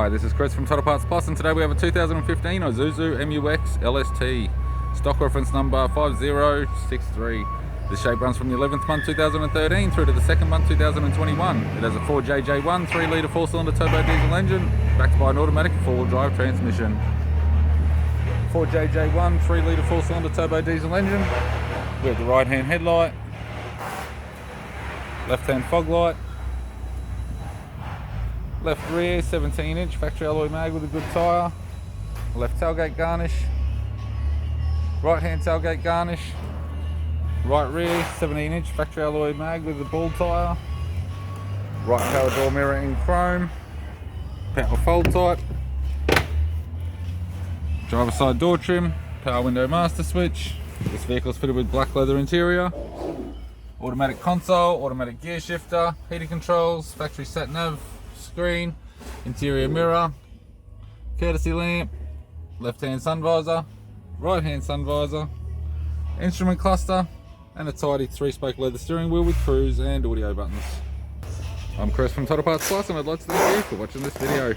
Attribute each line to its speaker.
Speaker 1: Hi, this is Chris from Total Parts Plus, and today we have a 2015 Isuzu MUX LST. Stock reference number 5063. This shape runs from the 11th month 2013 through to the 2nd month 2021. It has a 4JJ1 3 litre 4-cylinder turbo diesel engine, backed by an automatic 4-wheel drive transmission. 4JJ1 3 litre 4-cylinder turbo diesel engine. We have the right hand headlight, left hand fog light, left rear 17-inch factory alloy mag with a good tyre, left tailgate garnish, right hand tailgate garnish, right rear 17-inch factory alloy mag with a ball tyre, right power door mirror in chrome, power fold type, driver side door trim, power window master switch. This vehicle is fitted with black leather interior, automatic console, automatic gear shifter, heating controls, factory sat nav screen, interior mirror, courtesy lamp, left hand sun visor, right hand sun visor, instrument cluster, and a tidy 3-spoke leather steering wheel with cruise and audio buttons. I'm Chris from Total Parts Plus, and I'd like to thank you for watching this video.